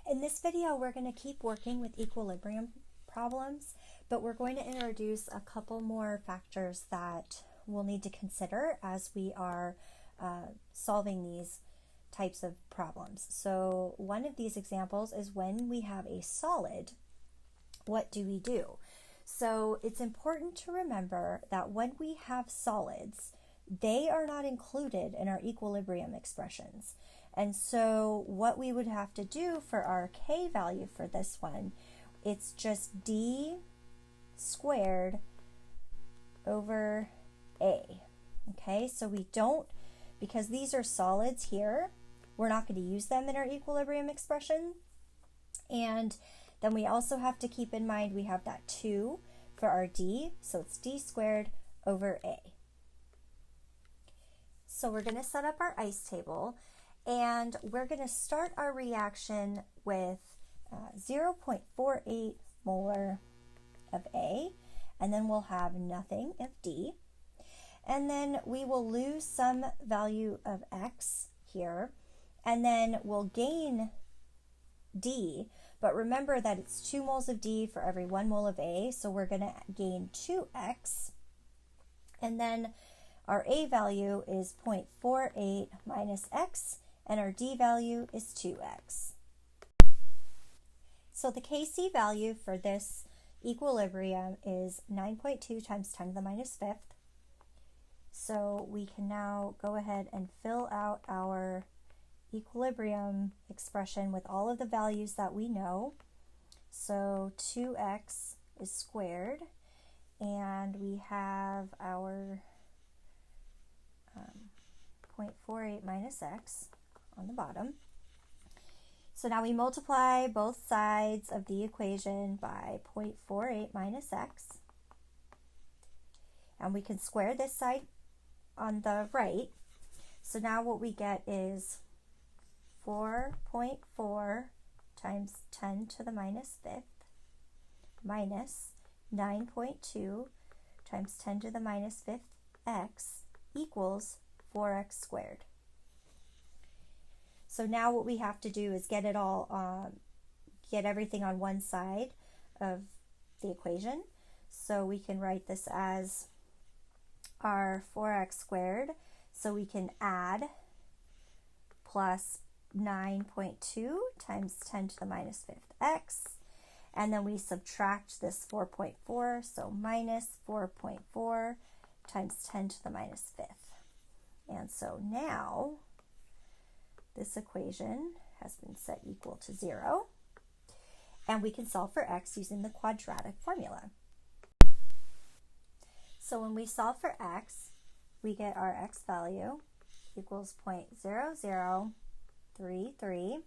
In this video, we're going to keep working with equilibrium problems, but we're going to introduce a couple more factors that we'll need to consider as we are solving these types of problems. So one of these examples is when we have a solid, what do we do? So it's important to remember that when we have solids, they are not included in our equilibrium expressions. And so what we would have to do for our K value for this one, it's just D squared over A. Okay, so we don't, because these are solids here, we're not going to use them in our equilibrium expression. And then we also have to keep in mind we have that 2 for our D, so it's D squared over A. So we're going to set up our ice table, and we're going to start our reaction with 0.48 molar of A, and then we'll have nothing of D. And then we will lose some value of X here, and then we'll gain D, but remember that it's 2 moles of D for every 1 mole of A, so we're going to gain 2X, and then our A value is 0.48 minus X, and our D value is 2X. So the Kc value for this equilibrium is 9.2 times 10 to the minus 5th. So we can now go ahead and fill out our equilibrium expression with all of the values that we know. So 2x is squared, and we have our 0.48 minus x on the bottom. So now we multiply both sides of the equation by 0.48 minus x, and we can square this side on the right. So now what we get is 4.4 times 10 to the minus 5th minus 9.2 times 10 to the minus 5th x equals 4x squared. So now what we have to do is get it all, get everything on one side of the equation. So we can write this as our 4x squared. So we can add plus 9.2 times 10 to the minus 5th x, and then we subtract this 4.4, so minus 4.4 times 10 to the minus 5th. And so now this equation has been set equal to 0, and we can solve for x using the quadratic formula. So when we solve for x, we get our x value equals 0.0033,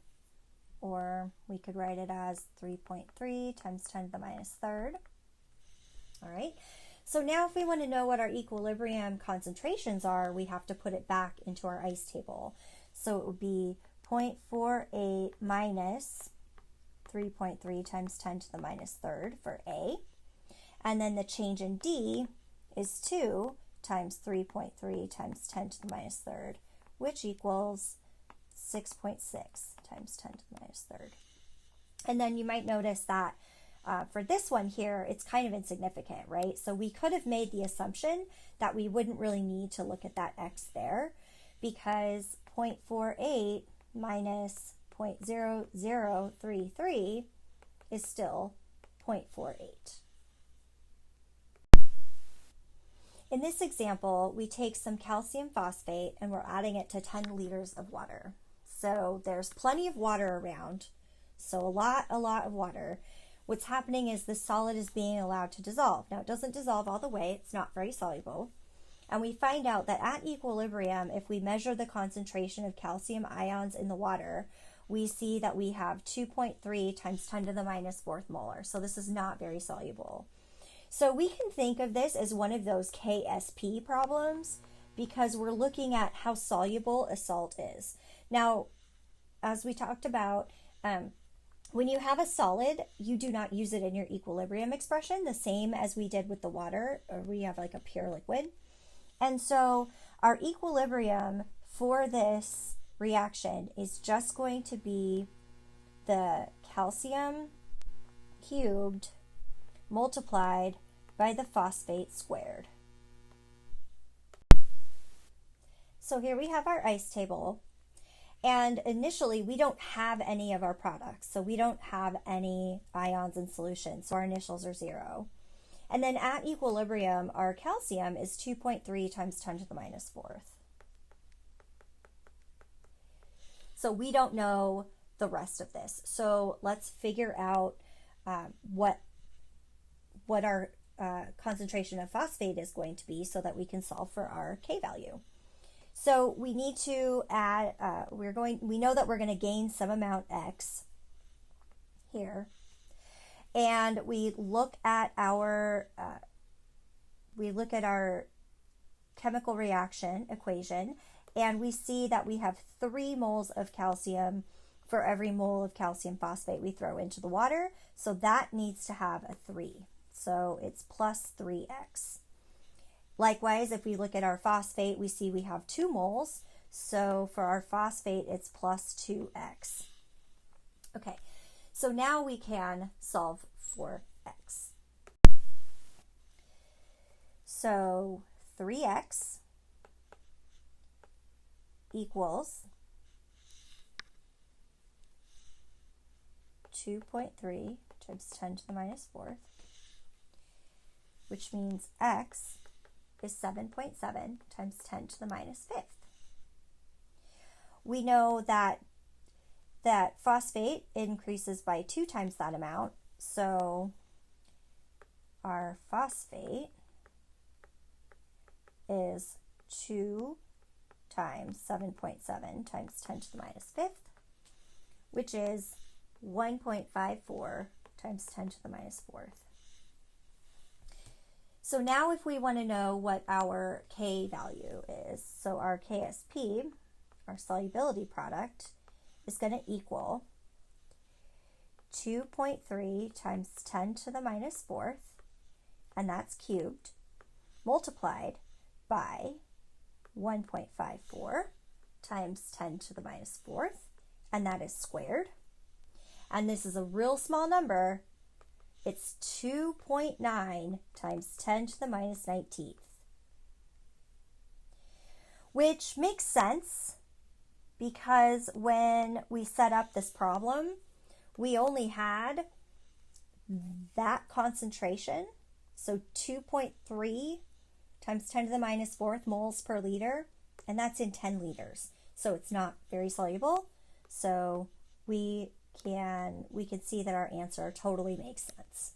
or we could write it as 3.3 times 10 to the minus 3rd. All right, so now if we want to know what our equilibrium concentrations are, we have to put it back into our ice table. So it would be 0.48 minus 3.3 times 10 to the minus 3rd for A, and then the change in D is 2 times 3.3 times 10 to the minus 3rd, which equals 6.6 times 10 to the minus 3rd. And then you might notice that for this one here, it's kind of insignificant, right? So we could have made the assumption that we wouldn't really need to look at that x there, because 0.48 minus 0.0033 is still 0.48. In this example, we take some calcium phosphate and we're adding it to 10 liters of water. So there's plenty of water around, so a lot of water. What's happening is the solid is being allowed to dissolve. Now it doesn't dissolve all the way, it's not very soluble. And we find out that at equilibrium, if we measure the concentration of calcium ions in the water, we see that we have 2.3 times 10 to the minus 4th molar. So this is not very soluble. So we can think of this as one of those KSP problems because we're looking at how soluble a salt is. Now, as we talked about, when you have a solid, you do not use it in your equilibrium expression, the same as we did with the water, or we have like a pure liquid. And so our equilibrium for this reaction is just going to be the calcium cubed multiplied by the phosphate squared. So here we have our ice table. And initially, we don't have any of our products. So we don't have any ions in solution. So our initials are 0. And then at equilibrium, our calcium is 2.3 times 10 to the minus 4th. So we don't know the rest of this. So let's figure out what our concentration of phosphate is going to be so that we can solve for our K value. So we need to add, we know that we're going to gain some amount X here. And we look at our chemical reaction equation, and we see that we have 3 moles of calcium for every mole of calcium phosphate we throw into the water. So that needs to have a 3. So it's plus 3X. Likewise, if we look at our phosphate, we see we have 2 moles. So for our phosphate, it's plus 2X. Okay, so now we can solve for X. So 3X equals 2.3 times 10 to the minus 4th, which means X is 7.7 times 10 to the minus 5th. We know that phosphate increases by 2 times that amount, so our phosphate is 2 times 7.7 times 10 to the minus 5th, which is 1.54 times 10 to the minus 4th. So now if we want to know what our K value is, so our KSP, our solubility product, is going to equal 2.3 times 10 to the minus 4th, and that's cubed, multiplied by 1.54 times 10 to the minus 4th, and that is squared. And this is a real small number. It's 2.9 times 10 to the minus 19th, which makes sense because when we set up this problem, we only had that concentration, so 2.3 times 10 to the minus 4th moles per liter, and that's in 10 liters. So it's not very soluble. So we can see that our answer totally makes sense.